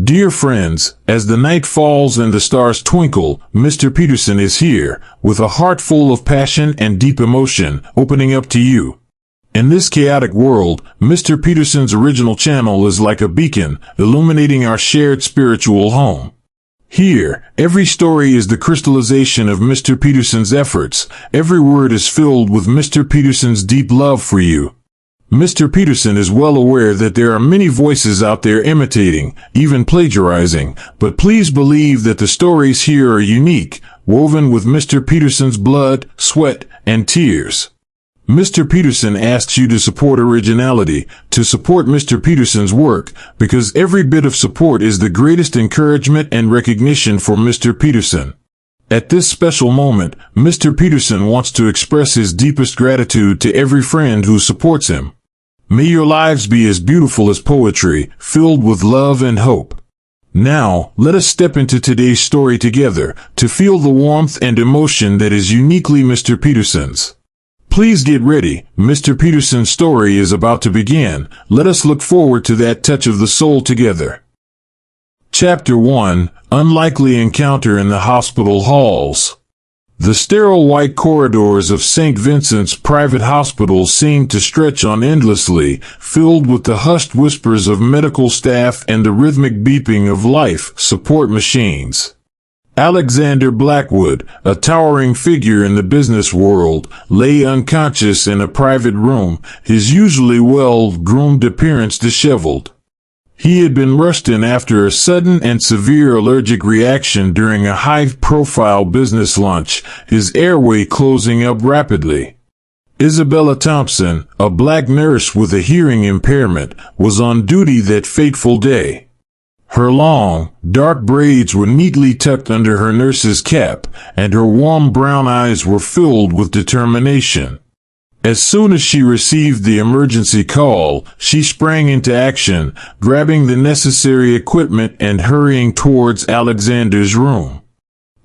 Dear friends, as the night falls and the stars twinkle, Mr. Peterson is here, with a heart full of passion and deep emotion, opening up to you. In this chaotic world, Mr. Peterson's original channel is like a beacon, illuminating our shared spiritual home. Here, every story is the crystallization of Mr. Peterson's efforts. Every word is filled with Mr. Peterson's deep love for you. Mr. Peterson is well aware that there are many voices out there imitating, even plagiarizing, but please believe that the stories here are unique, woven with Mr. Peterson's blood, sweat, and tears. Mr. Peterson asks you to support originality, to support Mr. Peterson's work, because every bit of support is the greatest encouragement and recognition for Mr. Peterson. At this special moment, Mr. Peterson wants to express his deepest gratitude to every friend who supports him. May your lives be as beautiful as poetry, filled with love and hope. Now, let us step into today's story together, to feel the warmth and emotion that is uniquely Mr. Peterson's. Please get ready, Mr. Peterson's story is about to begin. Let us look forward to that touch of the soul together. Chapter 1, Unlikely Encounter in the Hospital Halls. The sterile white corridors of St. Vincent's private hospital seemed to stretch on endlessly, filled with the hushed whispers of medical staff and the rhythmic beeping of life support machines. Alexander Blackwood, a towering figure in the business world, lay unconscious in a private room, his usually well-groomed appearance disheveled. He had been rushed in after a sudden and severe allergic reaction during a high-profile business lunch, his airway closing up rapidly. Isabella Thompson, a black nurse with a hearing impairment, was on duty that fateful day. Her long, dark braids were neatly tucked under her nurse's cap, and her warm brown eyes were filled with determination. As soon as she received the emergency call, she sprang into action, grabbing the necessary equipment and hurrying towards Alexander's room.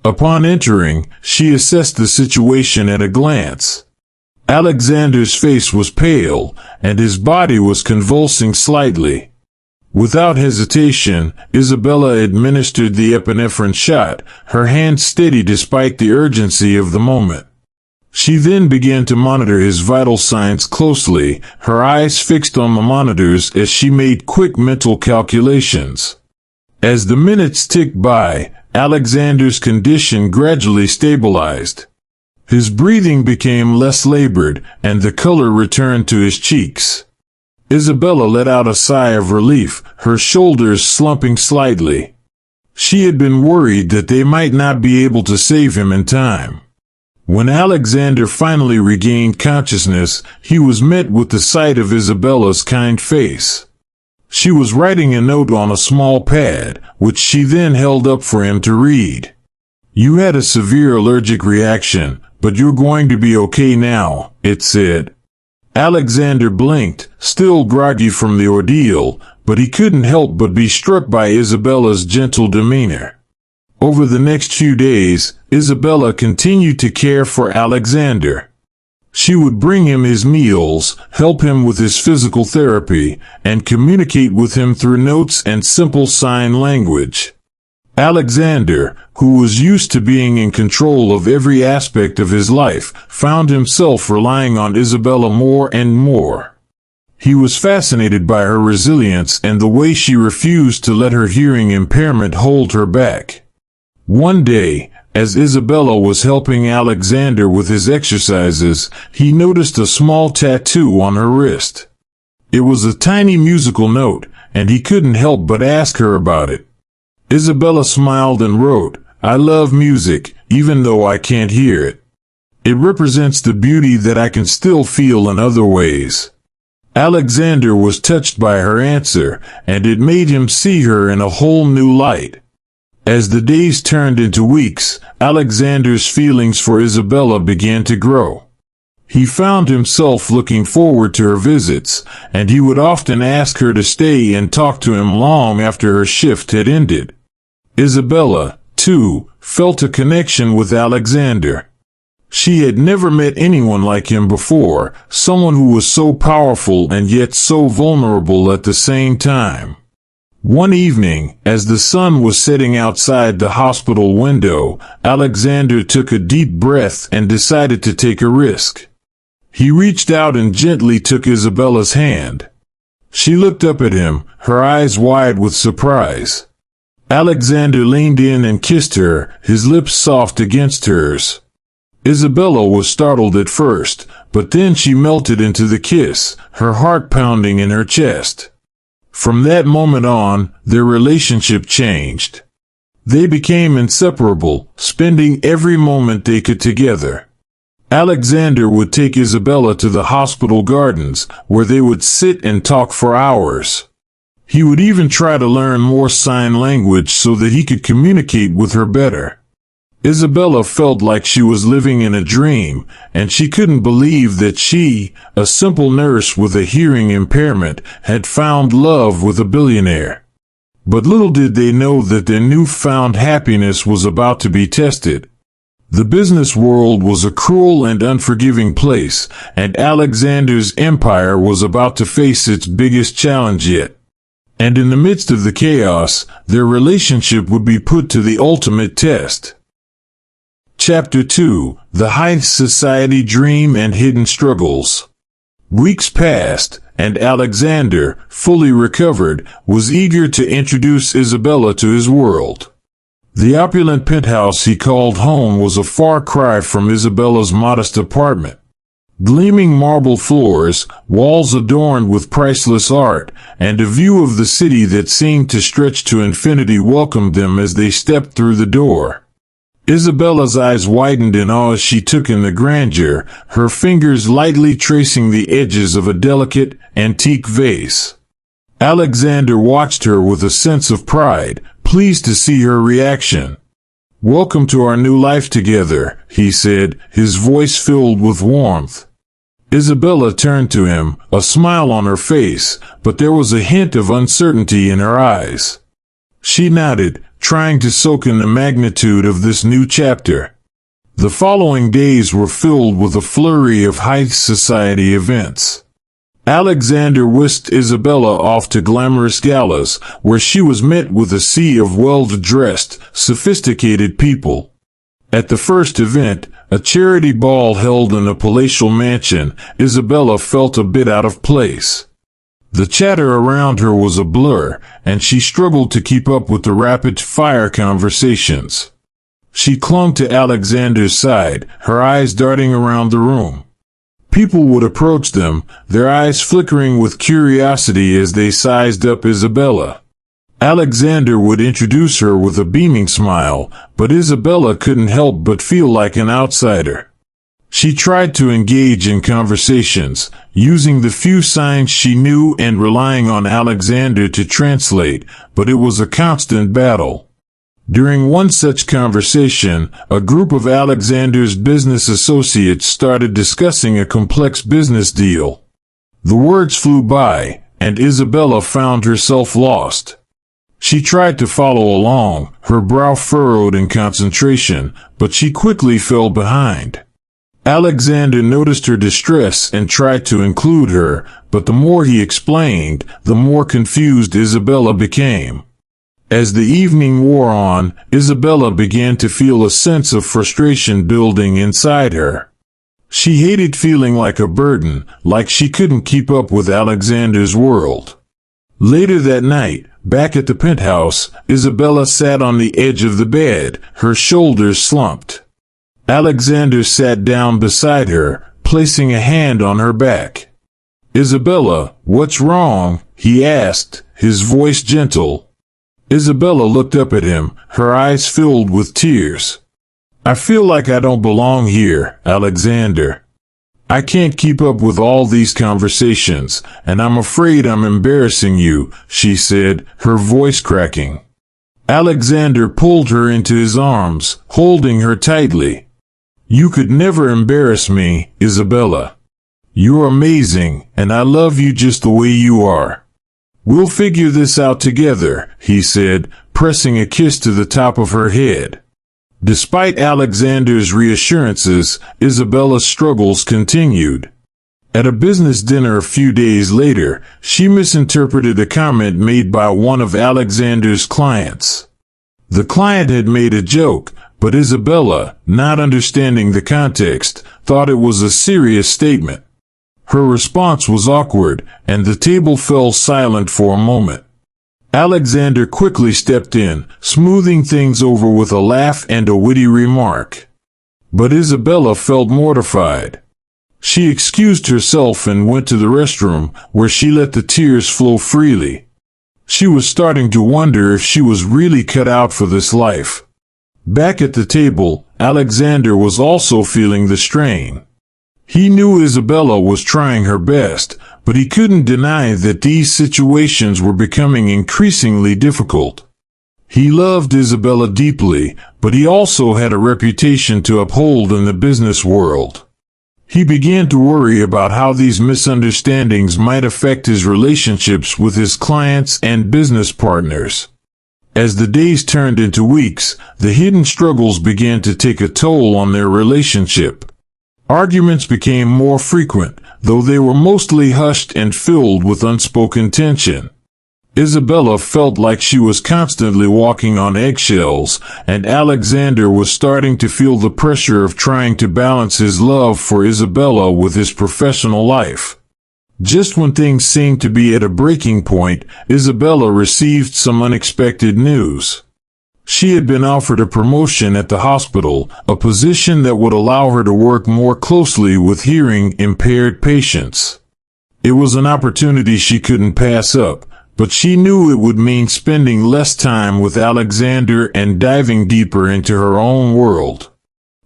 Upon entering, she assessed the situation at a glance. Alexander's face was pale, and his body was convulsing slightly. Without hesitation, Isabella administered the epinephrine shot, her hand steady despite the urgency of the moment. She then began to monitor his vital signs closely, her eyes fixed on the monitors as she made quick mental calculations. As the minutes ticked by, Alexander's condition gradually stabilized. His breathing became less labored, and the color returned to his cheeks. Isabella let out a sigh of relief, her shoulders slumping slightly. She had been worried that they might not be able to save him in time. When Alexander finally regained consciousness, he was met with the sight of Isabella's kind face. She was writing a note on a small pad, which she then held up for him to read. "You had a severe allergic reaction, but you're going to be okay now," it said. Alexander blinked, still groggy from the ordeal, but he couldn't help but be struck by Isabella's gentle demeanor. Over the next few days, Isabella continued to care for Alexander. She would bring him his meals, help him with his physical therapy, and communicate with him through notes and simple sign language. Alexander, who was used to being in control of every aspect of his life, found himself relying on Isabella more and more. He was fascinated by her resilience and the way she refused to let her hearing impairment hold her back. One day, as Isabella was helping Alexander with his exercises, he noticed a small tattoo on her wrist. It was a tiny musical note, and he couldn't help but ask her about it. Isabella smiled and wrote, "I love music, even though I can't hear it. It represents the beauty that I can still feel in other ways." Alexander was touched by her answer, and it made him see her in a whole new light. As the days turned into weeks, Alexander's feelings for Isabella began to grow. He found himself looking forward to her visits, and he would often ask her to stay and talk to him long after her shift had ended. Isabella, too, felt a connection with Alexander. She had never met anyone like him before, someone who was so powerful and yet so vulnerable at the same time. One evening, as the sun was setting outside the hospital window, Alexander took a deep breath and decided to take a risk. He reached out and gently took Isabella's hand. She looked up at him, her eyes wide with surprise. Alexander leaned in and kissed her, his lips soft against hers. Isabella was startled at first, but then she melted into the kiss, her heart pounding in her chest. From that moment on, their relationship changed. They became inseparable, spending every moment they could together. Alexander would take Isabella to the hospital gardens, where they would sit and talk for hours. He would even try to learn more sign language so that he could communicate with her better. Isabella felt like she was living in a dream, and she couldn't believe that she, a simple nurse with a hearing impairment, had found love with a billionaire. But little did they know that their newfound happiness was about to be tested. The business world was a cruel and unforgiving place, and Alexander's empire was about to face its biggest challenge yet. And in the midst of the chaos, their relationship would be put to the ultimate test. Chapter 2: The High Society Dream and Hidden Struggles. Weeks passed, and Alexander, fully recovered, was eager to introduce Isabella to his world. The opulent penthouse he called home was a far cry from Isabella's modest apartment. Gleaming marble floors, walls adorned with priceless art, and a view of the city that seemed to stretch to infinity welcomed them as they stepped through the door. Isabella's eyes widened in awe as she took in the grandeur, her fingers lightly tracing the edges of a delicate, antique vase. Alexander watched her with a sense of pride, pleased to see her reaction. "Welcome to our new life together," he said, his voice filled with warmth. Isabella turned to him, a smile on her face, but there was a hint of uncertainty in her eyes. She nodded, trying to soak in the magnitude of this new chapter. The following days were filled with a flurry of high society events. Alexander whisked Isabella off to glamorous galas, where she was met with a sea of well-dressed, sophisticated people. At the first event, a charity ball held in a palatial mansion, Isabella felt a bit out of place. The chatter around her was a blur, and she struggled to keep up with the rapid-fire conversations. She clung to Alexander's side, her eyes darting around the room. People would approach them, their eyes flickering with curiosity as they sized up Isabella. Alexander would introduce her with a beaming smile, but Isabella couldn't help but feel like an outsider. She tried to engage in conversations, using the few signs she knew and relying on Alexander to translate, but it was a constant battle. During one such conversation, a group of Alexander's business associates started discussing a complex business deal. The words flew by, and Isabella found herself lost. She tried to follow along, her brow furrowed in concentration, but she quickly fell behind. Alexander noticed her distress and tried to include her, but the more he explained, the more confused Isabella became. As the evening wore on, Isabella began to feel a sense of frustration building inside her. She hated feeling like a burden, like she couldn't keep up with Alexander's world. Later that night, back at the penthouse, Isabella sat on the edge of the bed, her shoulders slumped. Alexander sat down beside her, placing a hand on her back. "Isabella, what's wrong?" he asked, his voice gentle. Isabella looked up at him, her eyes filled with tears. "I feel like I don't belong here, Alexander. I can't keep up with all these conversations, and I'm afraid I'm embarrassing you," she said, her voice cracking. Alexander pulled her into his arms, holding her tightly. "You could never embarrass me, Isabella. You're amazing, and I love you just the way you are. We'll figure this out together," he said, pressing a kiss to the top of her head. Despite Alexander's reassurances, Isabella's struggles continued. At a business dinner a few days later, she misinterpreted a comment made by one of Alexander's clients. The client had made a joke, but Isabella, not understanding the context, thought it was a serious statement. Her response was awkward, and the table fell silent for a moment. Alexander quickly stepped in, smoothing things over with a laugh and a witty remark. But Isabella felt mortified. She excused herself and went to the restroom, where she let the tears flow freely. She was starting to wonder if she was really cut out for this life. Back at the table, Alexander was also feeling the strain. He knew Isabella was trying her best, but he couldn't deny that these situations were becoming increasingly difficult. He loved Isabella deeply, but he also had a reputation to uphold in the business world. He began to worry about how these misunderstandings might affect his relationships with his clients and business partners. As the days turned into weeks, the hidden struggles began to take a toll on their relationship. Arguments became more frequent, though they were mostly hushed and filled with unspoken tension. Isabella felt like she was constantly walking on eggshells, and Alexander was starting to feel the pressure of trying to balance his love for Isabella with his professional life. Just when things seemed to be at a breaking point, Isabella received some unexpected news. She had been offered a promotion at the hospital, a position that would allow her to work more closely with hearing-impaired patients. It was an opportunity she couldn't pass up, but she knew it would mean spending less time with Alexander and diving deeper into her own world.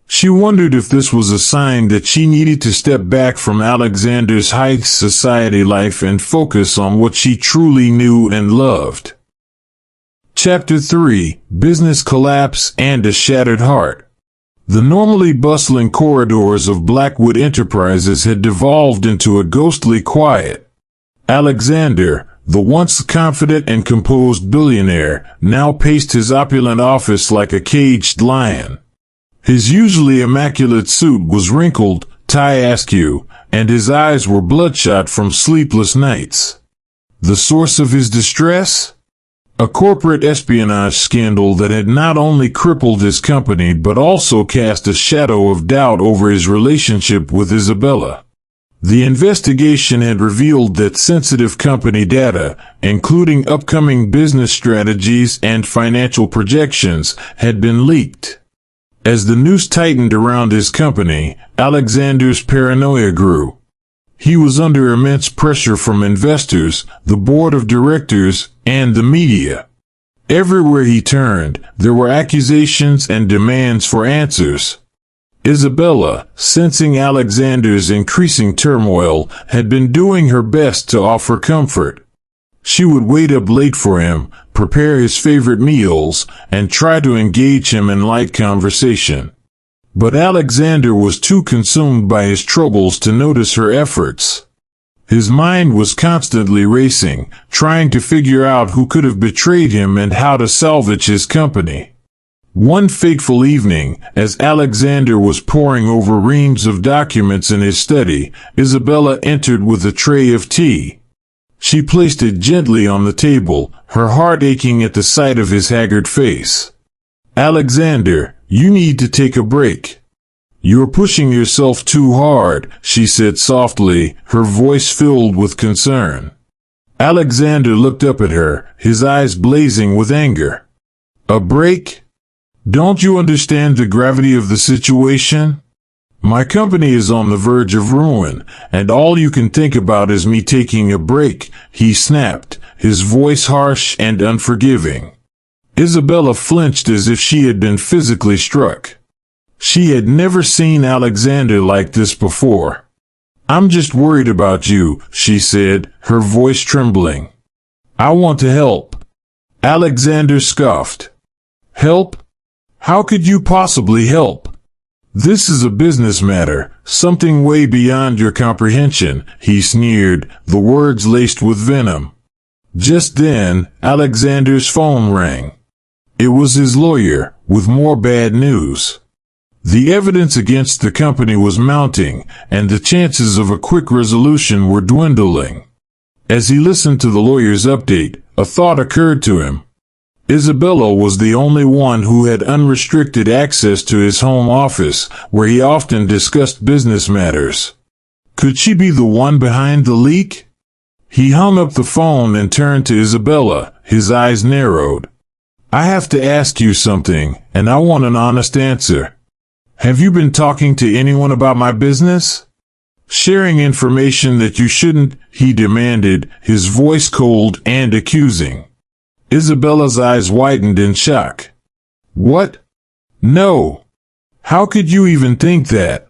She wondered if this was a sign that she needed to step back from Alexander's high society life and focus on what she truly knew and loved. Chapter 3: Business Collapse and a Shattered Heart. The normally bustling corridors of Blackwood Enterprises had devolved into a ghostly quiet. Alexander, the once confident and composed billionaire, now paced his opulent office like a caged lion. His usually immaculate suit was wrinkled, tie-askew, and his eyes were bloodshot from sleepless nights. The source of his distress? A corporate espionage scandal that had not only crippled his company but also cast a shadow of doubt over his relationship with Isabella. The investigation had revealed that sensitive company data, including upcoming business strategies and financial projections, had been leaked. As the noose tightened around his company, Alexander's paranoia grew. He was under immense pressure from investors, the board of directors, and the media. Everywhere he turned, there were accusations and demands for answers. Isabella, sensing Alexander's increasing turmoil, had been doing her best to offer comfort. She would wait up late for him, prepare his favorite meals, and try to engage him in light conversation. But Alexander was too consumed by his troubles to notice her efforts. His mind was constantly racing, trying to figure out who could have betrayed him and how to salvage his company. One fateful evening, as Alexander was poring over reams of documents in his study, Isabella entered with a tray of tea. She placed it gently on the table, her heart aching at the sight of his haggard face. "Alexander, you need to take a break. You're pushing yourself too hard," she said softly, her voice filled with concern. Alexander looked up at her, his eyes blazing with anger. "A break? Don't you understand the gravity of the situation? My company is on the verge of ruin, and all you can think about is me taking a break," he snapped, his voice harsh and unforgiving. Isabella flinched as if she had been physically struck. She had never seen Alexander like this before. "I'm just worried about you," she said, her voice trembling. "I want to help." Alexander scoffed. "Help? How could you possibly help? This is a business matter, something way beyond your comprehension," he sneered, the words laced with venom. Just then, Alexander's phone rang. It was his lawyer, with more bad news. The evidence against the company was mounting, and the chances of a quick resolution were dwindling. As he listened to the lawyer's update, a thought occurred to him. Isabella was the only one who had unrestricted access to his home office, where he often discussed business matters. Could she be the one behind the leak? He hung up the phone and turned to Isabella, his eyes narrowed. "I have to ask you something, and I want an honest answer. Have you been talking to anyone about my business? Sharing information that you shouldn't?" he demanded, his voice cold and accusing. Isabella's eyes widened in shock. "What? No. How could you even think that?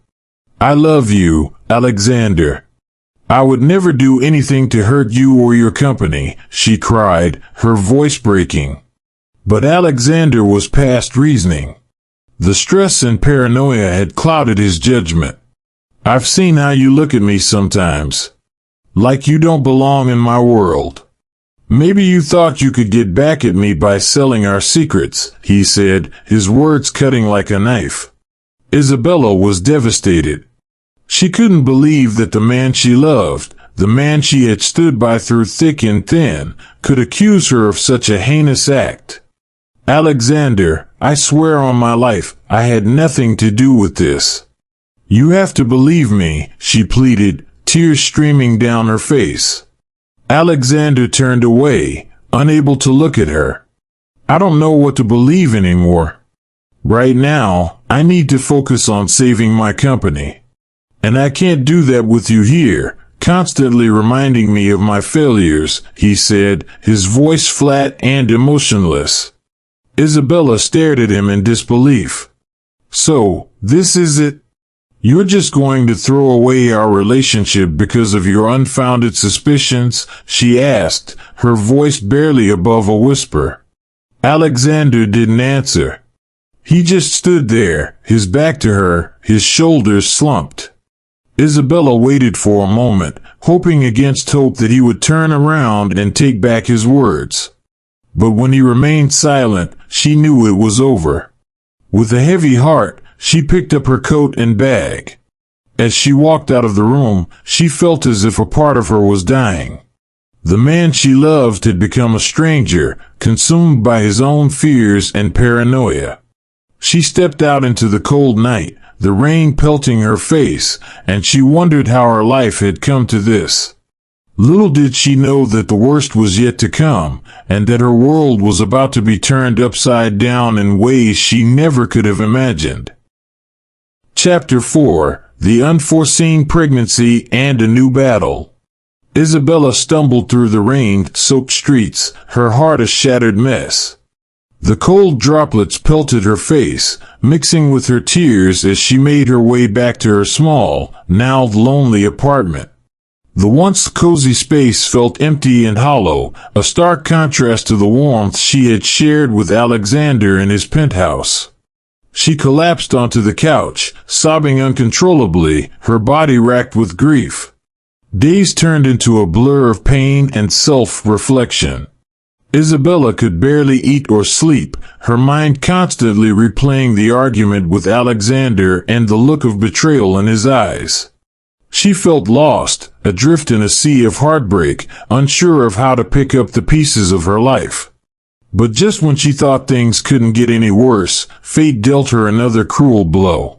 I love you, Alexander. I would never do anything to hurt you or your company," she cried, her voice breaking. But Alexander was past reasoning. The stress and paranoia had clouded his judgment. "I've seen how you look at me sometimes. Like you don't belong in my world. Maybe you thought you could get back at me by selling our secrets," he said, his words cutting like a knife. Isabella was devastated. She couldn't believe that the man she loved, the man she had stood by through thick and thin, could accuse her of such a heinous act. "Alexander, I swear on my life, I had nothing to do with this. You have to believe me," she pleaded, tears streaming down her face. Alexander turned away, unable to look at her. "I don't know what to believe anymore. Right now, I need to focus on saving my company. And I can't do that with you here, constantly reminding me of my failures," he said, his voice flat and emotionless. Isabella stared at him in disbelief. "So, this is it? You're just going to throw away our relationship because of your unfounded suspicions?" she asked, her voice barely above a whisper. Alexander didn't answer. He just stood there, his back to her, his shoulders slumped. Isabella waited for a moment, hoping against hope that he would turn around and take back his words. But when he remained silent, she knew it was over. With a heavy heart, she picked up her coat and bag. As she walked out of the room, she felt as if a part of her was dying. The man she loved had become a stranger, consumed by his own fears and paranoia. She stepped out into the cold night, the rain pelting her face, and she wondered how her life had come to this. Little did she know that the worst was yet to come, and that her world was about to be turned upside down in ways she never could have imagined. Chapter 4: The Unforeseen Pregnancy and a New Battle. Isabella stumbled through the rain-soaked streets, her heart a shattered mess. The cold droplets pelted her face, mixing with her tears as she made her way back to her small, now lonely apartment. The once cozy space felt empty and hollow, a stark contrast to the warmth she had shared with Alexander in his penthouse. She collapsed onto the couch, sobbing uncontrollably, her body racked with grief. Days turned into a blur of pain and self-reflection. Isabella could barely eat or sleep, her mind constantly replaying the argument with Alexander and the look of betrayal in his eyes. She felt lost, adrift in a sea of heartbreak, unsure of how to pick up the pieces of her life. But just when she thought things couldn't get any worse, fate dealt her another cruel blow.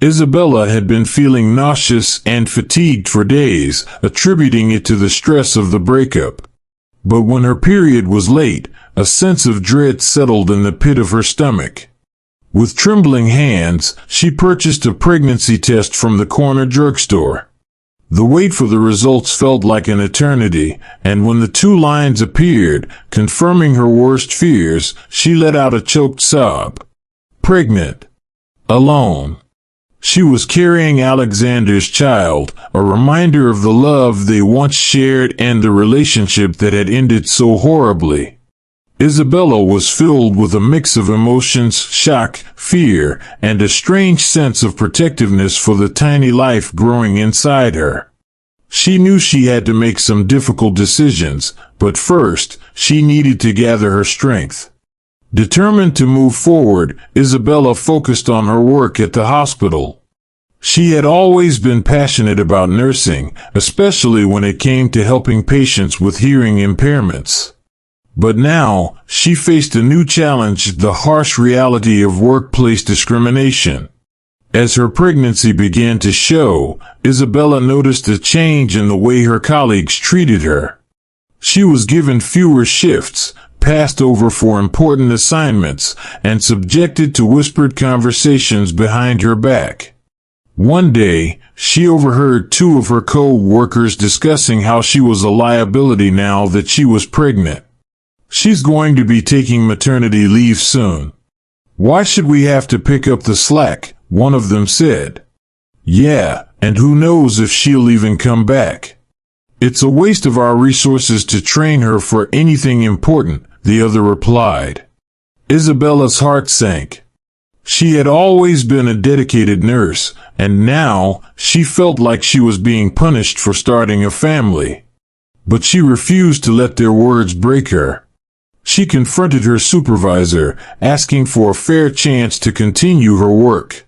Isabella had been feeling nauseous and fatigued for days, attributing it to the stress of the breakup. But when her period was late, a sense of dread settled in the pit of her stomach. With trembling hands, she purchased a pregnancy test from the corner drugstore. The wait for the results felt like an eternity, and when the 2 lines appeared, confirming her worst fears, she let out a choked sob. Pregnant. Alone. She was carrying Alexander's child, a reminder of the love they once shared and the relationship that had ended so horribly. Isabella was filled with a mix of emotions, shock, fear, and a strange sense of protectiveness for the tiny life growing inside her. She knew she had to make some difficult decisions, but first, she needed to gather her strength. Determined to move forward, Isabella focused on her work at the hospital. She had always been passionate about nursing, especially when it came to helping patients with hearing impairments. But now, she faced a new challenge: the harsh reality of workplace discrimination. As her pregnancy began to show, Isabella noticed a change in the way her colleagues treated her. She was given fewer shifts, passed over for important assignments, and subjected to whispered conversations behind her back. One day, she overheard two of her co-workers discussing how she was a liability now that she was pregnant. "She's going to be taking maternity leave soon. Why should we have to pick up the slack?" one of them said. "Yeah, and who knows if she'll even come back. It's a waste of our resources to train her for anything important," the other replied. Isabella's heart sank. She had always been a dedicated nurse, and now she felt like she was being punished for starting a family. But she refused to let their words break her. She confronted her supervisor, asking for a fair chance to continue her work.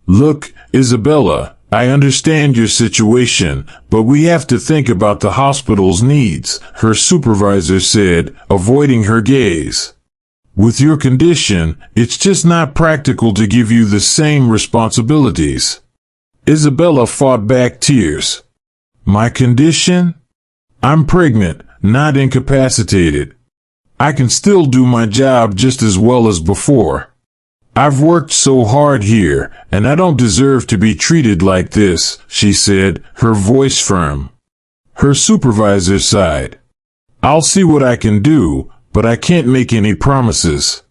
"Look, Isabella, I understand your situation, but we have to think about the hospital's needs," her supervisor said, avoiding her gaze. "With your condition, it's just not practical to give you the same responsibilities." Isabella fought back tears. "My condition? I'm pregnant, not incapacitated. I can still do my job just as well as before. I've worked so hard here, and I don't deserve to be treated like this," she said, her voice firm. Her supervisor sighed. "I'll see what I can do, but I can't make any promises."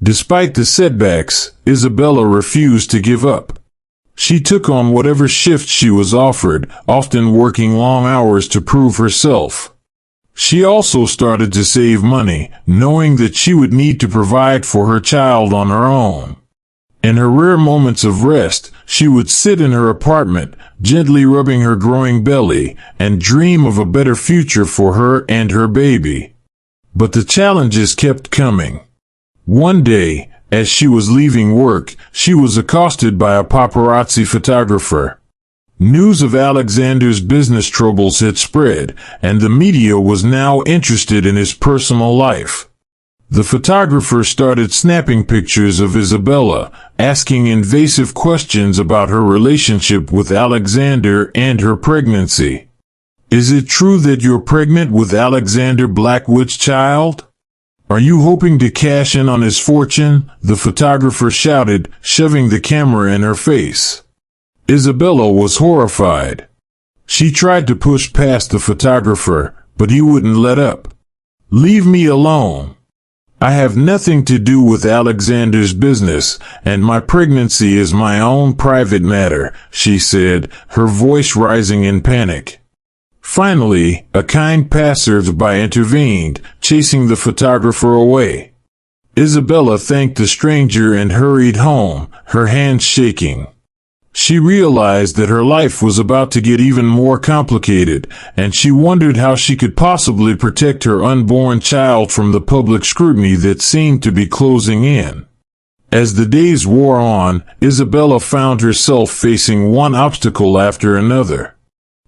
Despite the setbacks, Isabella refused to give up. She took on whatever shift she was offered, often working long hours to prove herself. She also started to save money, knowing that she would need to provide for her child on her own. In her rare moments of rest, she would sit in her apartment, gently rubbing her growing belly, and dream of a better future for her and her baby. But the challenges kept coming. One day, as she was leaving work, she was accosted by a paparazzi photographer. News of Alexander's business troubles had spread, and the media was now interested in his personal life. The photographer started snapping pictures of Isabella, asking invasive questions about her relationship with Alexander and her pregnancy. "Is it true that you're pregnant with Alexander Blackwood's child? Are you hoping to cash in on his fortune?" the photographer shouted, shoving the camera in her face. Isabella was horrified. She tried to push past the photographer, but he wouldn't let up. "Leave me alone. I have nothing to do with Alexander's business, and my pregnancy is my own private matter," she said, her voice rising in panic. Finally, a kind passer-by intervened, chasing the photographer away. Isabella thanked the stranger and hurried home, her hands shaking. She realized that her life was about to get even more complicated, and she wondered how she could possibly protect her unborn child from the public scrutiny that seemed to be closing in. As the days wore on, Isabella found herself facing one obstacle after another.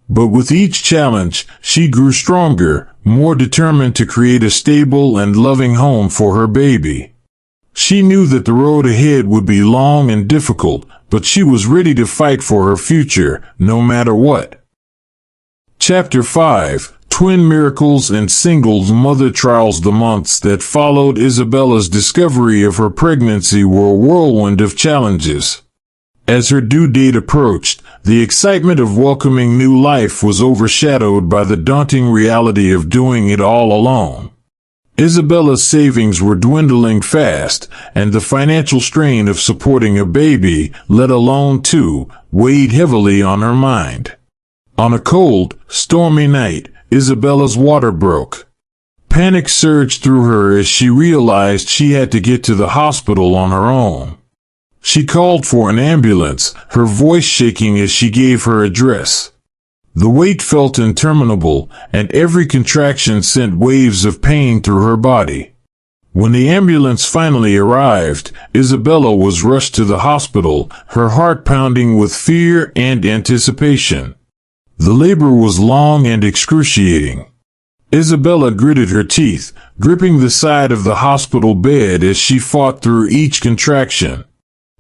But with each challenge, she grew stronger, more determined to create a stable and loving home for her baby. She knew that the road ahead would be long and difficult, but she was ready to fight for her future, no matter what. Chapter 5: Twin Miracles and Singles Mother Trials. The months that followed Isabella's discovery of her pregnancy were a whirlwind of challenges. As her due date approached, the excitement of welcoming new life was overshadowed by the daunting reality of doing it all alone. Isabella's savings were dwindling fast, and the financial strain of supporting a baby, let alone two, weighed heavily on her mind. On a cold, stormy night, Isabella's water broke. Panic surged through her as she realized she had to get to the hospital on her own. She called for an ambulance, her voice shaking as she gave her address. The wait felt interminable, and every contraction sent waves of pain through her body. When the ambulance finally arrived, Isabella was rushed to the hospital, her heart pounding with fear and anticipation. The labor was long and excruciating. Isabella gritted her teeth, gripping the side of the hospital bed as she fought through each contraction.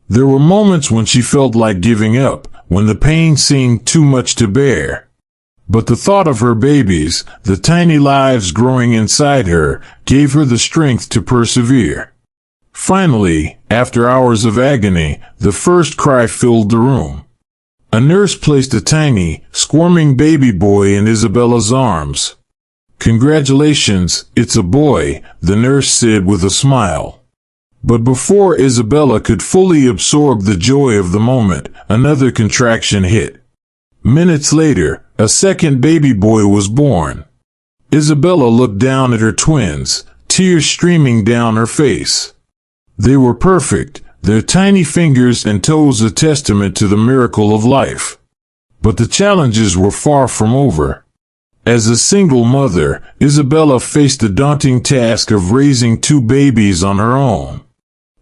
There were moments when she felt like giving up, when the pain seemed too much to bear. But the thought of her babies, the tiny lives growing inside her, gave her the strength to persevere. Finally, after hours of agony, the first cry filled the room. A nurse placed a tiny, squirming baby boy in Isabella's arms. "Congratulations, it's a boy," the nurse said with a smile. But before Isabella could fully absorb the joy of the moment, another contraction hit. Minutes later, a second baby boy was born. Isabella looked down at her twins, tears streaming down her face. They were perfect, their tiny fingers and toes a testament to the miracle of life. But the challenges were far from over. As a single mother, Isabella faced the daunting task of raising two babies on her own.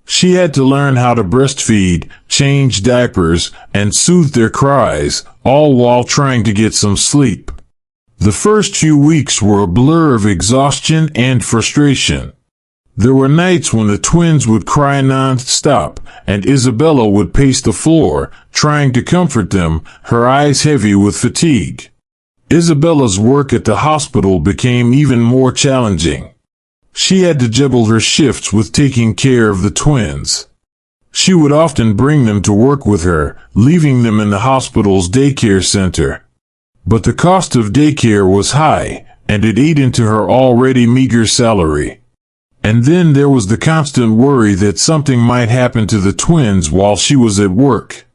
She had to learn how to breastfeed, change diapers, and soothe their cries, all while trying to get some sleep. The first few weeks were a blur of exhaustion and frustration. There were nights when the twins would cry non-stop, and Isabella would pace the floor, trying to comfort them, her eyes heavy with fatigue. Isabella's work at the hospital became even more challenging. She had to juggle her shifts with taking care of the twins. She would often bring them to work with her, leaving them in the hospital's daycare center. But the cost of daycare was high, and it ate into her already meager salary. And then there was the constant worry that something might happen to the twins while she was at work.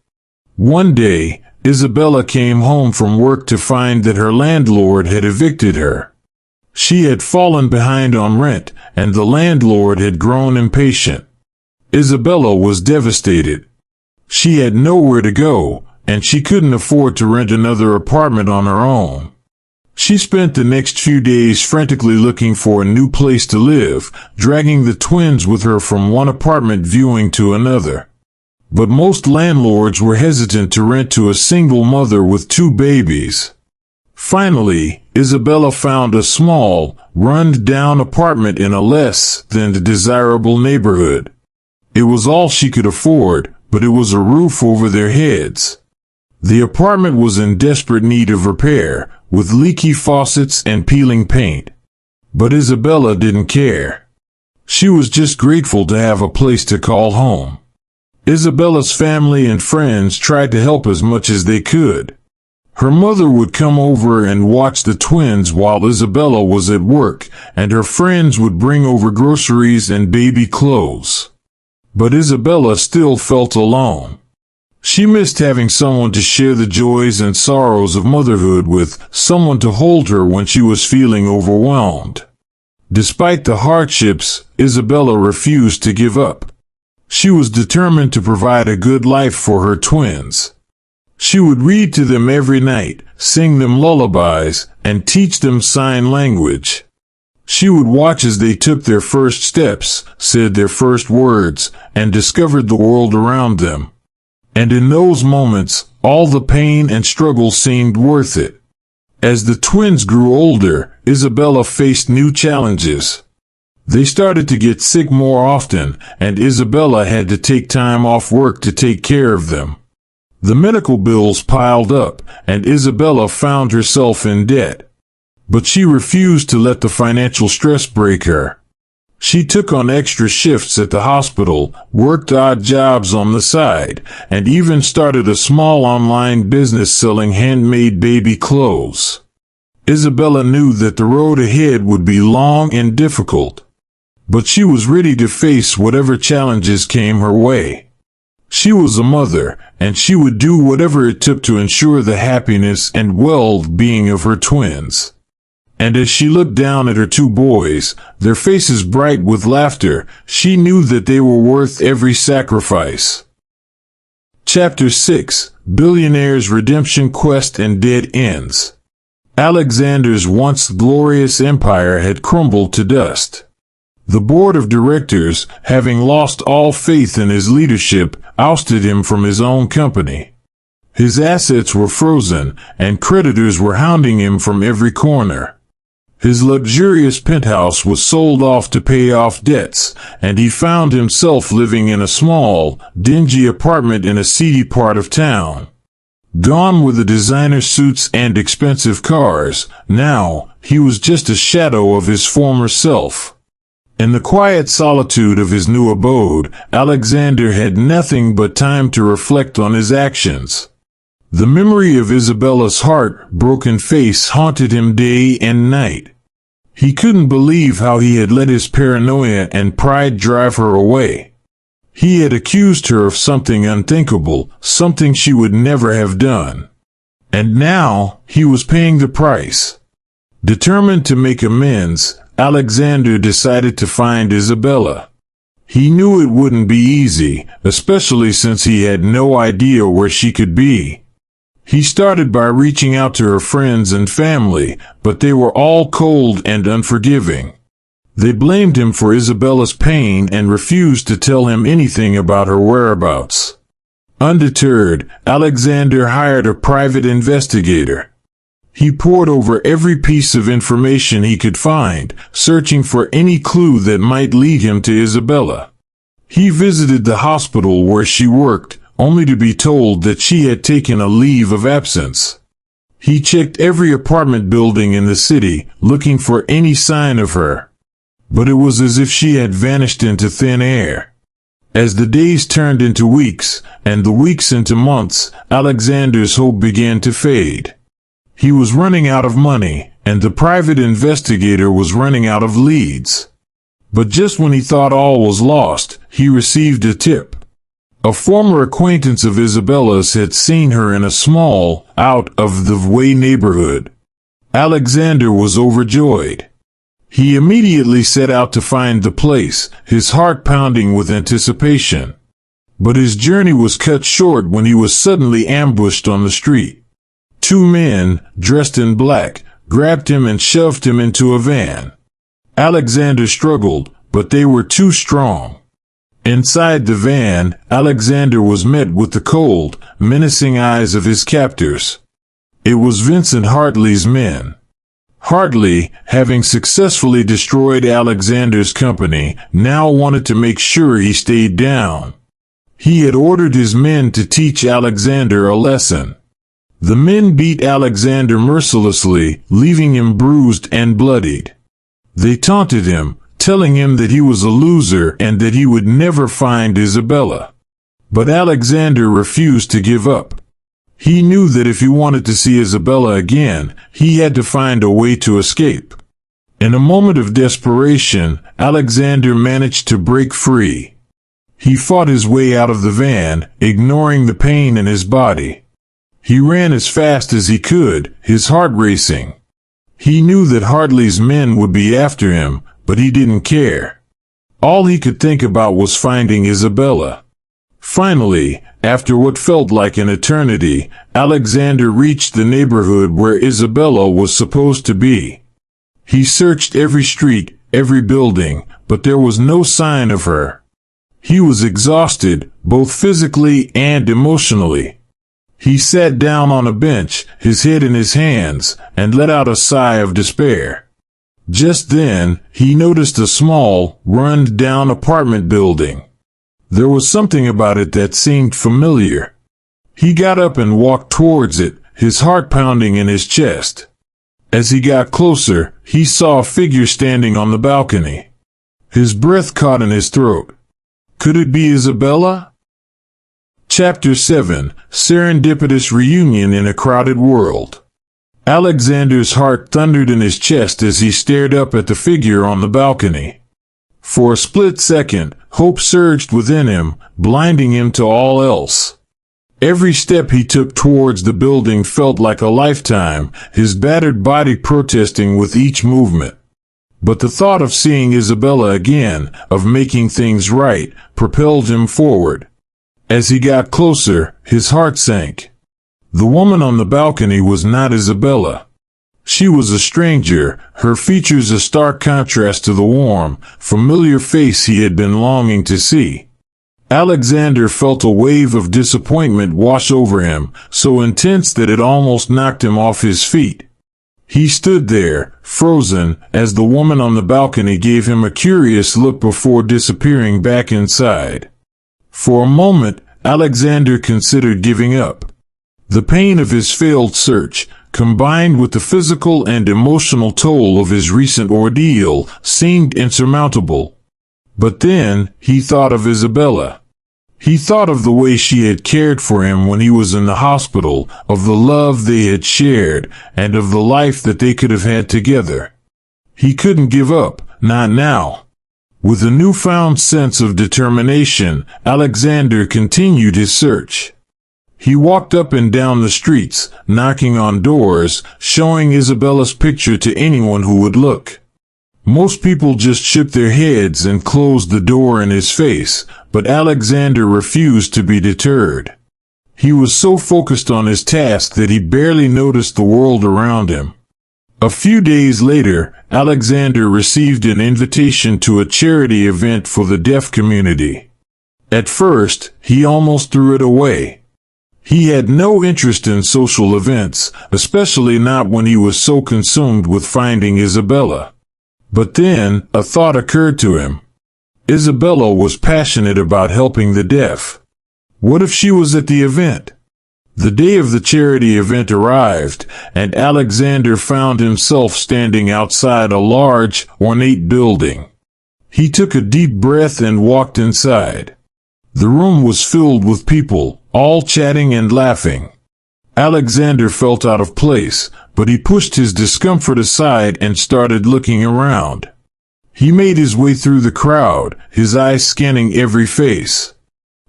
One day, Isabella came home from work to find that her landlord had evicted her. She had fallen behind on rent, and the landlord had grown impatient. Isabella was devastated. She had nowhere to go, and she couldn't afford to rent another apartment on her own. She spent the next few days frantically looking for a new place to live, dragging the twins with her from one apartment viewing to another. But most landlords were hesitant to rent to a single mother with two babies. Finally, Isabella found a small, run-down apartment in a less than desirable neighborhood. It was all she could afford, but it was a roof over their heads. The apartment was in desperate need of repair, with leaky faucets and peeling paint. But Isabella didn't care. She was just grateful to have a place to call home. Isabella's family and friends tried to help as much as they could. Her mother would come over and watch the twins while Isabella was at work, and her friends would bring over groceries and baby clothes. But Isabella still felt alone. She missed having someone to share the joys and sorrows of motherhood with, someone to hold her when she was feeling overwhelmed. Despite the hardships, Isabella refused to give up. She was determined to provide a good life for her twins. She would read to them every night, sing them lullabies, and teach them sign language. She would watch as they took their first steps, said their first words, and discovered the world around them. And in those moments, all the pain and struggle seemed worth it. As the twins grew older, Isabella faced new challenges. They started to get sick more often, and Isabella had to take time off work to take care of them. The medical bills piled up, and Isabella found herself in debt. But she refused to let the financial stress break her. She took on extra shifts at the hospital, worked odd jobs on the side, and even started a small online business selling handmade baby clothes. Isabella knew that the road ahead would be long and difficult. But she was ready to face whatever challenges came her way. She was a mother, and she would do whatever it took to ensure the happiness and well-being of her twins. And as she looked down at her two boys, their faces bright with laughter, she knew that they were worth every sacrifice. Chapter 6: Billionaire's Redemption Quest and Dead Ends. Alexander's once glorious empire had crumbled to dust. The board of directors, having lost all faith in his leadership, ousted him from his own company. His assets were frozen, and creditors were hounding him from every corner. His luxurious penthouse was sold off to pay off debts, and he found himself living in a small, dingy apartment in a seedy part of town. Gone were the designer suits and expensive cars. Now, he was just a shadow of his former self. In the quiet solitude of his new abode, Alexander had nothing but time to reflect on his actions. The memory of Isabella's heart-broken face haunted him day and night. He couldn't believe how he had let his paranoia and pride drive her away. He had accused her of something unthinkable, something she would never have done. And now, he was paying the price. Determined to make amends, Alexander decided to find Isabella. He knew it wouldn't be easy, especially since he had no idea where she could be. He started by reaching out to her friends and family, but they were all cold and unforgiving. They blamed him for Isabella's pain and refused to tell him anything about her whereabouts. Undeterred, Alexander hired a private investigator. He pored over every piece of information he could find, searching for any clue that might lead him to Isabella. He visited the hospital where she worked, only to be told that she had taken a leave of absence. He checked every apartment building in the city, looking for any sign of her. But it was as if she had vanished into thin air. As the days turned into weeks, and the weeks into months, Alexander's hope began to fade. He was running out of money, and the private investigator was running out of leads. But just when he thought all was lost, he received a tip. A former acquaintance of Isabella's had seen her in a small, out-of-the-way neighborhood. Alexander was overjoyed. He immediately set out to find the place, his heart pounding with anticipation. But his journey was cut short when he was suddenly ambushed on the street. Two men, dressed in black, grabbed him and shoved him into a van. Alexander struggled, but they were too strong. Inside the van, Alexander was met with the cold, menacing eyes of his captors. It was Vincent Hartley's men. Hartley, having successfully destroyed Alexander's company, now wanted to make sure he stayed down. He had ordered his men to teach Alexander a lesson. The men beat Alexander mercilessly, leaving him bruised and bloodied. They taunted him, telling him that he was a loser and that he would never find Isabella. But Alexander refused to give up. He knew that if he wanted to see Isabella again, he had to find a way to escape. In a moment of desperation, Alexander managed to break free. He fought his way out of the van, ignoring the pain in his body. He ran as fast as he could, his heart racing. He knew that Hartley's men would be after him, but he didn't care. All he could think about was finding Isabella. Finally, after what felt like an eternity, Alexander reached the neighborhood where Isabella was supposed to be. He searched every street, every building, but there was no sign of her. He was exhausted, both physically and emotionally. He sat down on a bench, his head in his hands, and let out a sigh of despair. Just then, he noticed a small, run-down apartment building. There was something about it that seemed familiar. He got up and walked towards it, his heart pounding in his chest. As he got closer, he saw a figure standing on the balcony. His breath caught in his throat. Could it be Isabella? Chapter 7: Serendipitous Reunion in a Crowded World. Alexander's heart thundered in his chest as he stared up at the figure on the balcony. For a split second, hope surged within him, blinding him to all else. Every step he took towards the building felt like a lifetime, his battered body protesting with each movement. But the thought of seeing Isabella again, of making things right, propelled him forward. As he got closer, his heart sank. The woman on the balcony was not Isabella. She was a stranger, her features a stark contrast to the warm, familiar face he had been longing to see. Alexander felt a wave of disappointment wash over him, so intense that it almost knocked him off his feet. He stood there, frozen, as the woman on the balcony gave him a curious look before disappearing back inside. For a moment, Alexander considered giving up. The pain of his failed search, combined with the physical and emotional toll of his recent ordeal, seemed insurmountable. But then, he thought of Isabella. He thought of the way she had cared for him when he was in the hospital, of the love they had shared, and of the life that they could have had together. He couldn't give up, not now. With a newfound sense of determination, Alexander continued his search. He walked up and down the streets, knocking on doors, showing Isabella's picture to anyone who would look. Most people just shook their heads and closed the door in his face, but Alexander refused to be deterred. He was so focused on his task that he barely noticed the world around him. A few days later, Alexander received an invitation to a charity event for the deaf community. At first, he almost threw it away. He had no interest in social events, especially not when he was so consumed with finding Isabella. But then, a thought occurred to him. Isabella was passionate about helping the deaf. What if she was at the event? The day of the charity event arrived, and Alexander found himself standing outside a large, ornate building. He took a deep breath and walked inside. The room was filled with people, all chatting and laughing. Alexander felt out of place, but he pushed his discomfort aside and started looking around. He made his way through the crowd, his eyes scanning every face.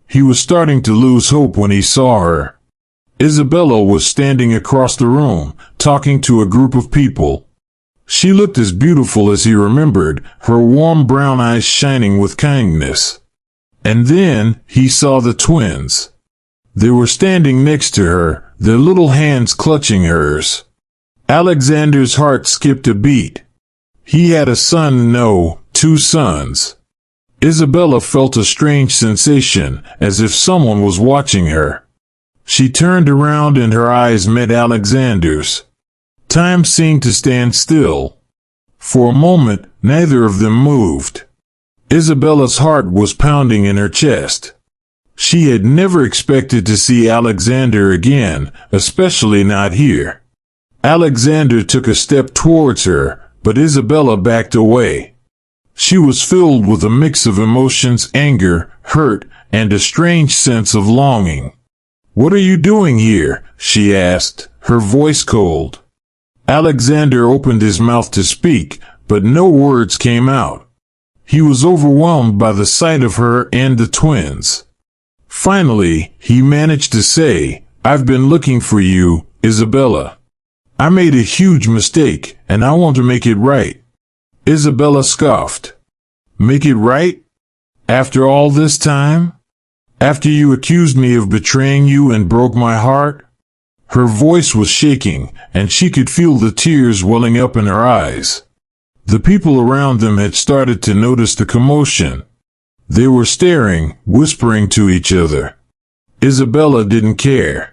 He was starting to lose hope when he saw her. Isabella was standing across the room, talking to a group of people. She looked as beautiful as he remembered, her warm brown eyes shining with kindness. And then, he saw the twins. They were standing next to her, their little hands clutching hers. Alexander's heart skipped a beat. He had a son, no, 2 sons. Isabella felt a strange sensation, as if someone was watching her. She turned around and her eyes met Alexander's. Time seemed to stand still. For a moment, neither of them moved. Isabella's heart was pounding in her chest. She had never expected to see Alexander again, especially not here. Alexander took a step towards her, but Isabella backed away. She was filled with a mix of emotions, anger, hurt, and a strange sense of longing. "What are you doing here?" she asked, her voice cold. Alexander opened his mouth to speak, but no words came out. He was overwhelmed by the sight of her and the twins. Finally, he managed to say, "I've been looking for you, Isabella. I made a huge mistake, and I want to make it right." Isabella scoffed. "Make it right? After all this time? After you accused me of betraying you and broke my heart?" Her voice was shaking, and she could feel the tears welling up in her eyes. The people around them had started to notice the commotion. They were staring, whispering to each other. Isabella didn't care.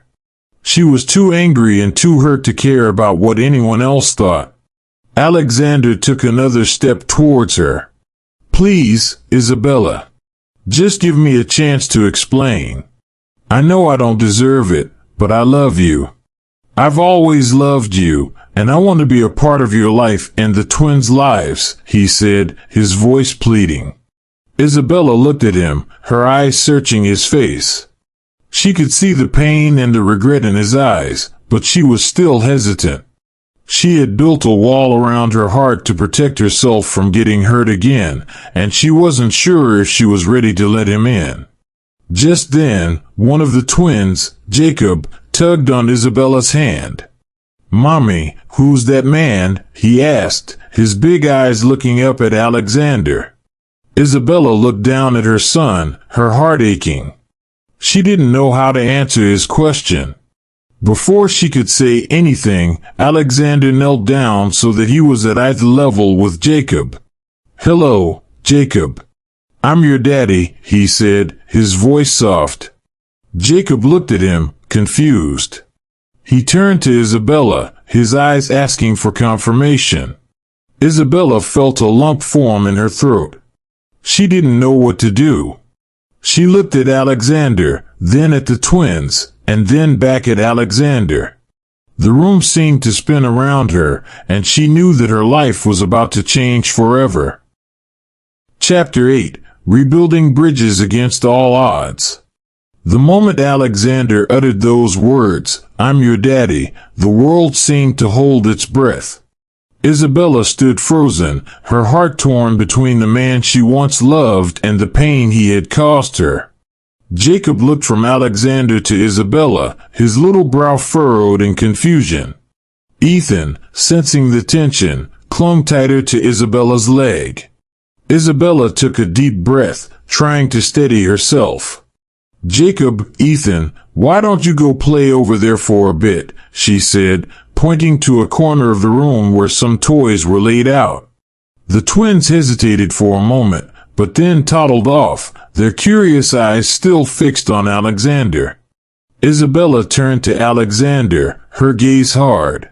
She was too angry and too hurt to care about what anyone else thought. Alexander took another step towards her. "Please, Isabella. Just give me a chance to explain. I know I don't deserve it, but I love you. I've always loved you, and I want to be a part of your life and the twins' lives," he said, his voice pleading. Isabella looked at him, her eyes searching his face. She could see the pain and the regret in his eyes, but she was still hesitant. She had built a wall around her heart to protect herself from getting hurt again, and she wasn't sure if she was ready to let him in. Just then, one of the twins, Jacob, tugged on Isabella's hand. "Mommy, who's that man?" he asked, his big eyes looking up at Alexander. Isabella looked down at her son, her heart aching. She didn't know how to answer his question. Before she could say anything, Alexander knelt down so that he was at eye level with Jacob. "Hello, Jacob. I'm your daddy," he said, his voice soft. Jacob looked at him, confused. He turned to Isabella, his eyes asking for confirmation. Isabella felt a lump form in her throat. She didn't know what to do. She looked at Alexander, then at the twins, and then back at Alexander. The room seemed to spin around her, and she knew that her life was about to change forever. Chapter 8. Rebuilding Bridges Against All Odds. The moment Alexander uttered those words, "I'm your daddy," the world seemed to hold its breath. Isabella stood frozen, her heart torn between the man she once loved and the pain he had caused her. Jacob looked from Alexander to Isabella, his little brow furrowed in confusion. Ethan, sensing the tension, clung tighter to Isabella's leg. Isabella took a deep breath, trying to steady herself. "Jacob, Ethan, why don't you go play over there for a bit?" she said, pointing to a corner of the room where some toys were laid out. The twins hesitated for a moment, but then toddled off, their curious eyes still fixed on Alexander. Isabella turned to Alexander, her gaze hard.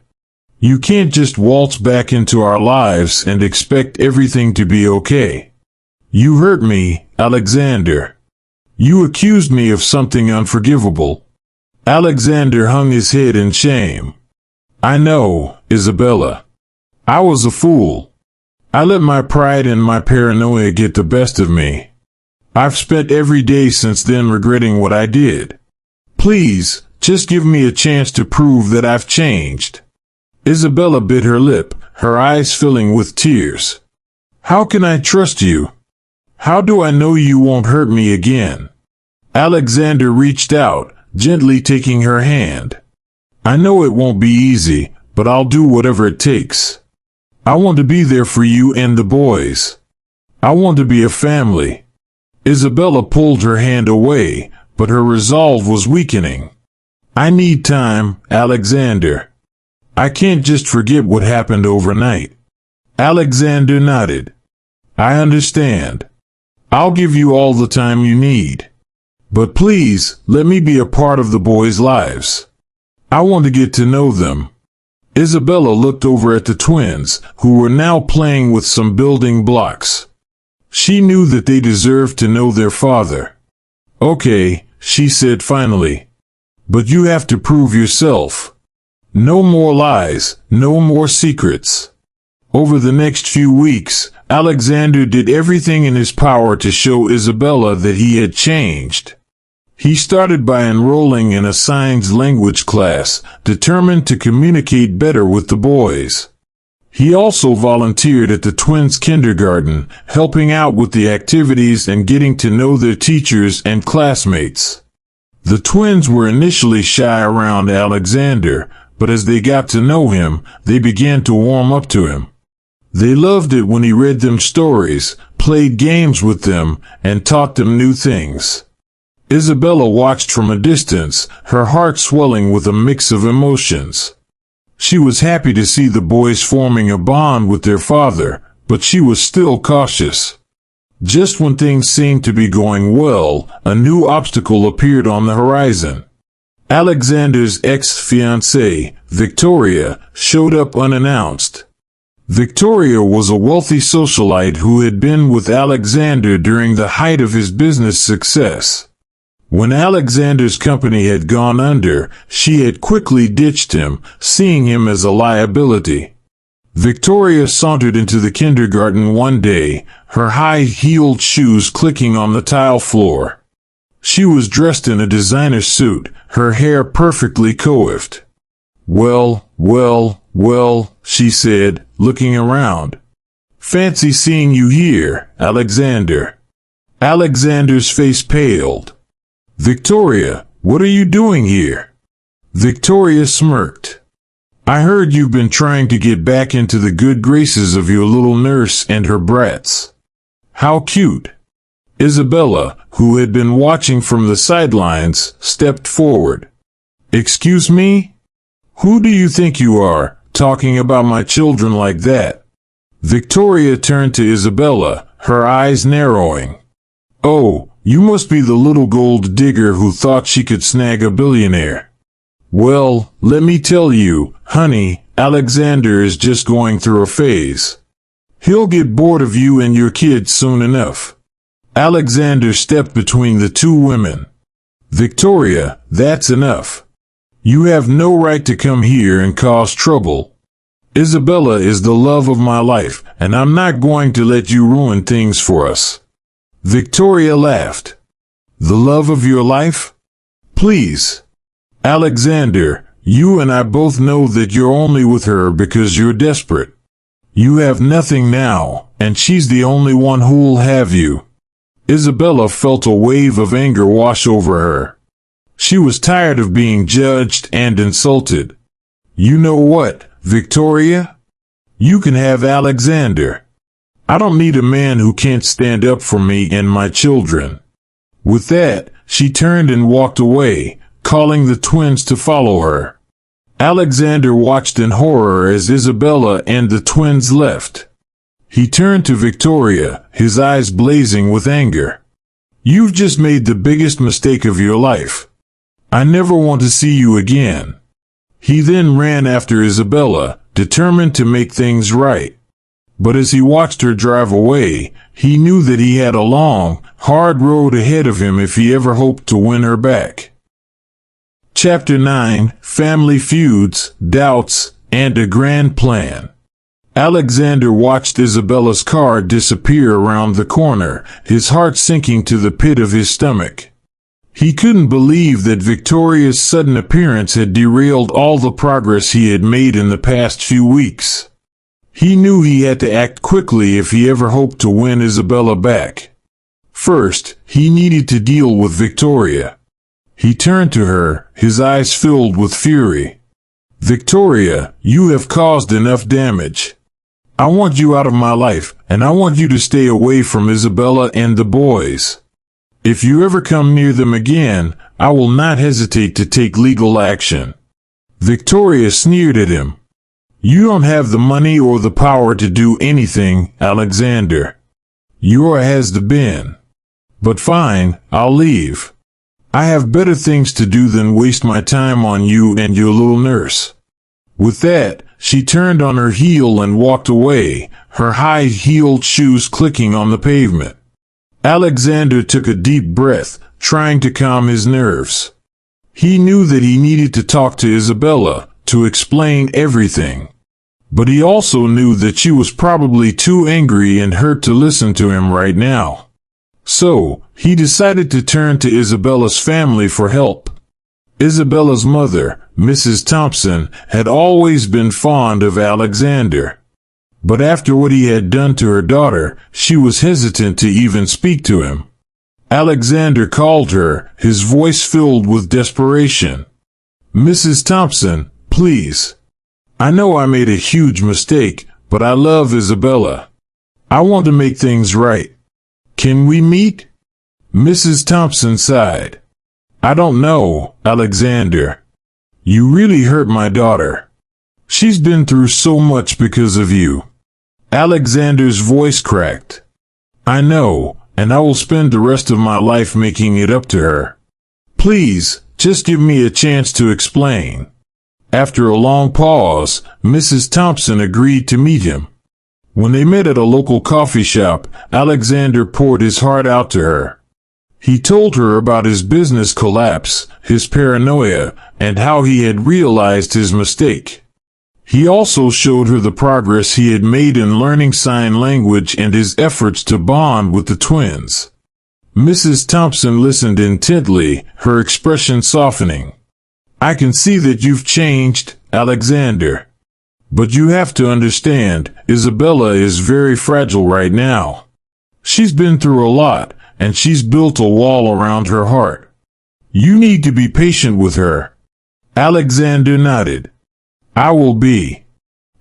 "You can't just waltz back into our lives and expect everything to be okay. You hurt me, Alexander. You accused me of something unforgivable." Alexander hung his head in shame. "I know, Isabella. I was a fool. I let my pride and my paranoia get the best of me. I've spent every day since then regretting what I did. Please, just give me a chance to prove that I've changed." Isabella bit her lip, her eyes filling with tears. "How can I trust you? How do I know you won't hurt me again?" Alexander reached out, gently taking her hand. "I know it won't be easy, but I'll do whatever it takes. I want to be there for you and the boys. I want to be a family." Isabella pulled her hand away, but her resolve was weakening. "I need time, Alexander. I can't just forget what happened overnight." Alexander nodded. "I understand. I'll give you all the time you need. But please, let me be a part of the boys' lives. I want to get to know them." Isabella looked over at the twins, who were now playing with some building blocks. She knew that they deserved to know their father. "Okay," she said finally. "But you have to prove yourself. No more lies, no more secrets." Over the next few weeks, Alexander did everything in his power to show Isabella that he had changed. He started by enrolling in a signs language class, determined to communicate better with the boys. He also volunteered at the twins' kindergarten, helping out with the activities and getting to know their teachers and classmates. The twins were initially shy around Alexander, but as they got to know him, they began to warm up to him. They loved it when he read them stories, played games with them, and taught them new things. Isabella watched from a distance, her heart swelling with a mix of emotions. She was happy to see the boys forming a bond with their father, but she was still cautious. Just when things seemed to be going well, a new obstacle appeared on the horizon. Alexander's ex-fiancée, Victoria, showed up unannounced. Victoria was a wealthy socialite who had been with Alexander during the height of his business success. When Alexander's company had gone under, she had quickly ditched him, seeing him as a liability. Victoria sauntered into the kindergarten one day, her high-heeled shoes clicking on the tile floor. She was dressed in a designer suit, her hair perfectly coiffed. Well, she said, looking around. "Fancy seeing you here, Alexander." Alexander's face paled. "Victoria, what are you doing here?" Victoria smirked. "I heard you've been trying to get back into the good graces of your little nurse and her brats. How cute." Isabella, who had been watching from the sidelines, stepped forward. Excuse me? Who do you think you are, talking about my children like that? Victoria turned to Isabella, her eyes narrowing. Oh, you must be the little gold digger who thought she could snag a billionaire. Well, let me tell you, honey, Alexander is just going through a phase. He'll get bored of you and your kids soon enough. Alexander stepped between the two women. Victoria, that's enough. You have no right to come here and cause trouble. Isabella is the love of my life, and I'm not going to let you ruin things for us. Victoria laughed. The love of your life? Please. Alexander, you and I both know that you're only with her because you're desperate. You have nothing now, and she's the only one who'll have you. Isabella felt a wave of anger wash over her. She was tired of being judged and insulted. You know what, Victoria? You can have Alexander. I don't need a man who can't stand up for me and my children. With that, she turned and walked away, calling the twins to follow her. Alexander watched in horror as Isabella and the twins left. He turned to Victoria, his eyes blazing with anger. You've just made the biggest mistake of your life. I never want to see you again. He then ran after Isabella, determined to make things right. But as he watched her drive away, he knew that he had a long, hard road ahead of him if he ever hoped to win her back. Chapter 9: Family Feuds, Doubts, and a Grand Plan. Alexander watched Isabella's car disappear around the corner, his heart sinking to the pit of his stomach. He couldn't believe that Victoria's sudden appearance had derailed all the progress he had made in the past few weeks. He knew he had to act quickly if he ever hoped to win Isabella back. First, he needed to deal with Victoria. He turned to her, his eyes filled with fury. Victoria, you have caused enough damage. I want you out of my life, and I want you to stay away from Isabella and the boys. If you ever come near them again, I will not hesitate to take legal action. Victoria sneered at him. You don't have the money or the power to do anything, Alexander. Yours has the bin. But fine, I'll leave. I have better things to do than waste my time on you and your little nurse. With that, she turned on her heel and walked away, her high-heeled shoes clicking on the pavement. Alexander took a deep breath, trying to calm his nerves. He knew that he needed to talk to Isabella, to explain everything. But he also knew that she was probably too angry and hurt to listen to him right now. So, he decided to turn to Isabella's family for help. Isabella's mother, Mrs. Thompson, had always been fond of Alexander. But after what he had done to her daughter, she was hesitant to even speak to him. Alexander called her, his voice filled with desperation. Mrs. Thompson, please. I know I made a huge mistake, but I love Isabella. I want to make things right. Can we meet? Mrs. Thompson sighed. I don't know, Alexander. You really hurt my daughter. She's been through so much because of you. Alexander's voice cracked. I know, and I will spend the rest of my life making it up to her. Please, just give me a chance to explain. After a long pause, Mrs. Thompson agreed to meet him. When they met at a local coffee shop, Alexander poured his heart out to her. He told her about his business collapse, his paranoia, and how he had realized his mistake. He also showed her the progress he had made in learning sign language and his efforts to bond with the twins. Mrs. Thompson listened intently, her expression softening. I can see that you've changed, Alexander. But you have to understand, Isabella is very fragile right now. She's been through a lot, and she's built a wall around her heart. You need to be patient with her. Alexander nodded. I will be.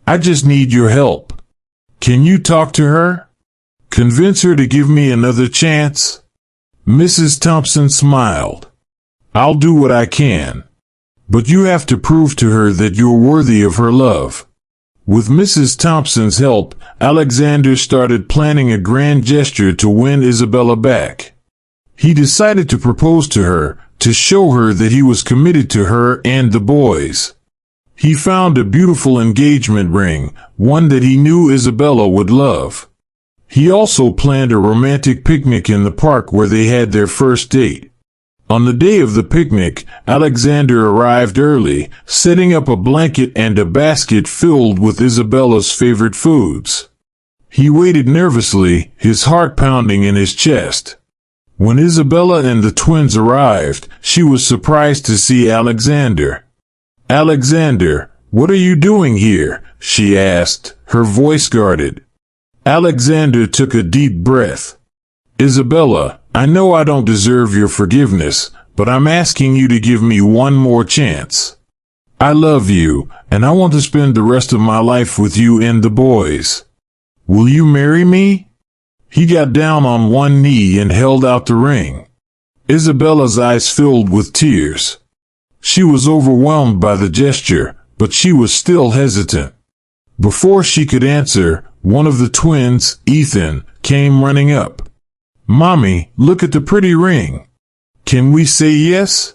I just need your help. Can you talk to her? Convince her to give me another chance? Mrs. Thompson smiled. I'll do what I can. But you have to prove to her that you're worthy of her love. With Mrs. Thompson's help, Alexander started planning a grand gesture to win Isabella back. He decided to propose to her, to show her that he was committed to her and the boys. He found a beautiful engagement ring, one that he knew Isabella would love. He also planned a romantic picnic in the park where they had their first date. On the day of the picnic, Alexander arrived early, setting up a blanket and a basket filled with Isabella's favorite foods. He waited nervously, his heart pounding in his chest. When Isabella and the twins arrived, she was surprised to see Alexander. "Alexander, what are you doing here?" she asked, her voice guarded. Alexander took a deep breath. "Isabella, I know I don't deserve your forgiveness, but I'm asking you to give me one more chance. I love you, and I want to spend the rest of my life with you and the boys. Will you marry me?" He got down on one knee and held out the ring. Isabella's eyes filled with tears. She was overwhelmed by the gesture, but she was still hesitant. Before she could answer, one of the twins, Ethan, came running up. "Mommy, look at the pretty ring. Can we say yes?"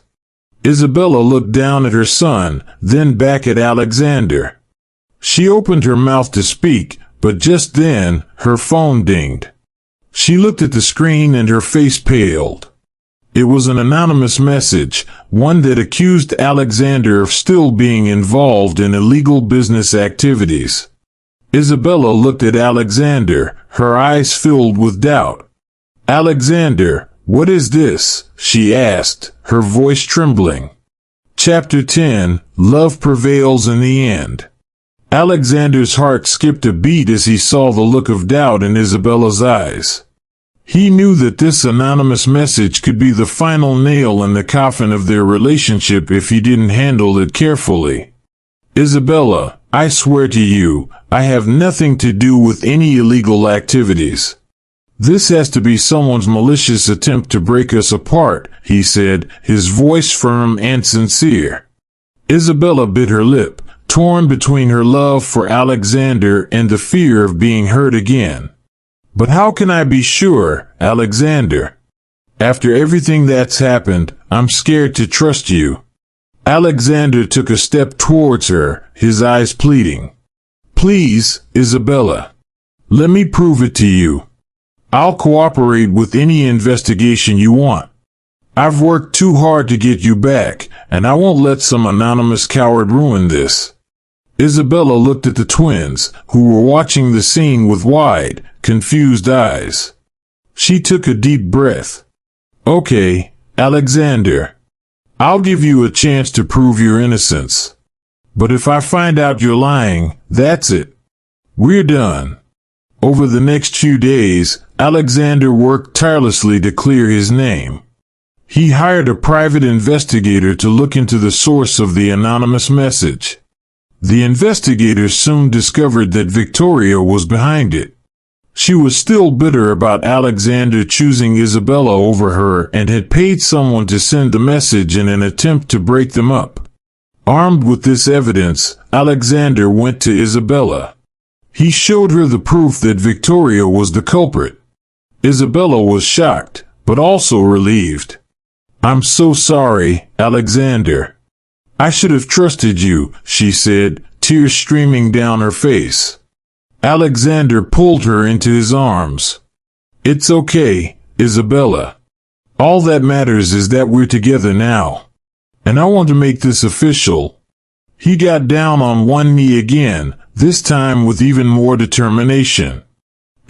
Isabella looked down at her son, then back at Alexander. She opened her mouth to speak, but just then, her phone dinged. She looked at the screen and her face paled. It was an anonymous message, one that accused Alexander of still being involved in illegal business activities. Isabella looked at Alexander, her eyes filled with doubt. "Alexander, what is this?" she asked, her voice trembling. Chapter 10, Love Prevails in the End. Alexander's heart skipped a beat as he saw the look of doubt in Isabella's eyes. He knew that this anonymous message could be the final nail in the coffin of their relationship if he didn't handle it carefully. "Isabella, I swear to you, I have nothing to do with any illegal activities. This has to be someone's malicious attempt to break us apart," he said, his voice firm and sincere. Isabella bit her lip, torn between her love for Alexander and the fear of being hurt again. "But how can I be sure, Alexander? After everything that's happened, I'm scared to trust you." Alexander took a step towards her, his eyes pleading. "Please, Isabella. Let me prove it to you. I'll cooperate with any investigation you want. I've worked too hard to get you back, and I won't let some anonymous coward ruin this." Isabella looked at the twins, who were watching the scene with wide, confused eyes. She took a deep breath. "Okay, Alexander. I'll give you a chance to prove your innocence. But if I find out you're lying, that's it. We're done." Over the next few days, Alexander worked tirelessly to clear his name. He hired a private investigator to look into the source of the anonymous message. The investigators soon discovered that Victoria was behind it. She was still bitter about Alexander choosing Isabella over her and had paid someone to send the message in an attempt to break them up. Armed with this evidence, Alexander went to Isabella. He showed her the proof that Victoria was the culprit. Isabella was shocked, but also relieved. "I'm so sorry, Alexander. I should have trusted you," she said, tears streaming down her face. Alexander pulled her into his arms. "It's okay, Isabella. All that matters is that we're together now. And I want to make this official." He got down on one knee again, this time with even more determination.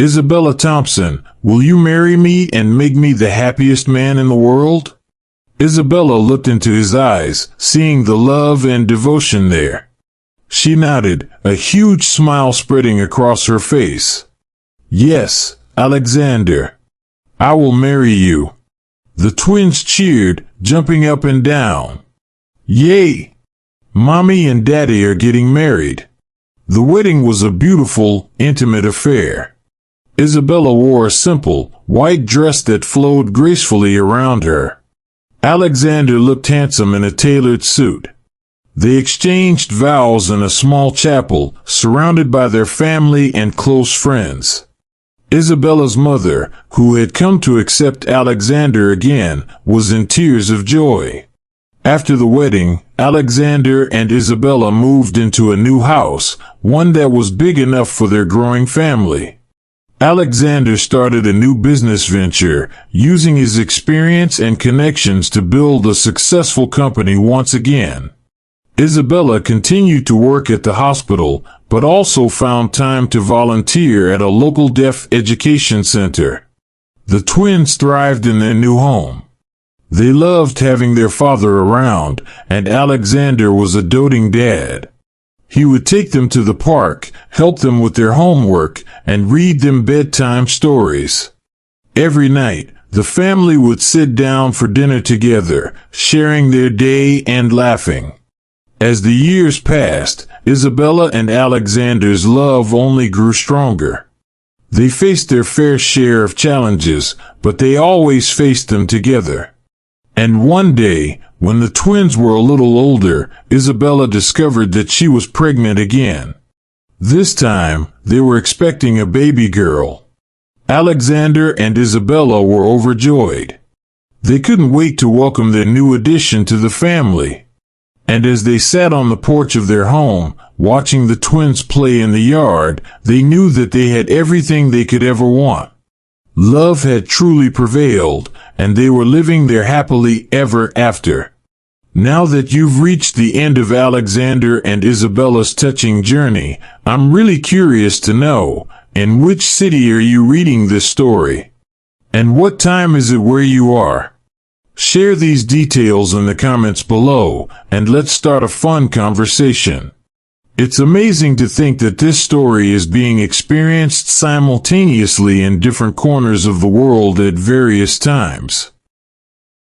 "Isabella Thompson, will you marry me and make me the happiest man in the world?" Isabella looked into his eyes, seeing the love and devotion there. She nodded, a huge smile spreading across her face. "Yes, Alexander. I will marry you." The twins cheered, jumping up and down. "Yay! Mommy and Daddy are getting married." The wedding was a beautiful, intimate affair. Isabella wore a simple, white dress that flowed gracefully around her. Alexander looked handsome in a tailored suit. They exchanged vows in a small chapel, surrounded by their family and close friends. Isabella's mother, who had come to accept Alexander again, was in tears of joy. After the wedding, Alexander and Isabella moved into a new house, one that was big enough for their growing family. Alexander started a new business venture, using his experience and connections to build a successful company once again. Isabella continued to work at the hospital, but also found time to volunteer at a local deaf education center. The twins thrived in their new home. They loved having their father around, and Alexander was a doting dad. He would take them to the park, help them with their homework, and read them bedtime stories. Every night, the family would sit down for dinner together, sharing their day and laughing. As the years passed, Isabella and Alexander's love only grew stronger. They faced their fair share of challenges, but they always faced them together. And one day, when the twins were a little older, Isabella discovered that she was pregnant again. This time, they were expecting a baby girl. Alexander and Isabella were overjoyed. They couldn't wait to welcome their new addition to the family. And as they sat on the porch of their home, watching the twins play in the yard, they knew that they had everything they could ever want. Love had truly prevailed, and they were living there happily ever after. Now that you've reached the end of Alexander and Isabella's touching journey, I'm really curious to know, in which city are you reading this story? And what time is it where you are? Share these details in the comments below, and let's start a fun conversation. It's amazing to think that this story is being experienced simultaneously in different corners of the world at various times.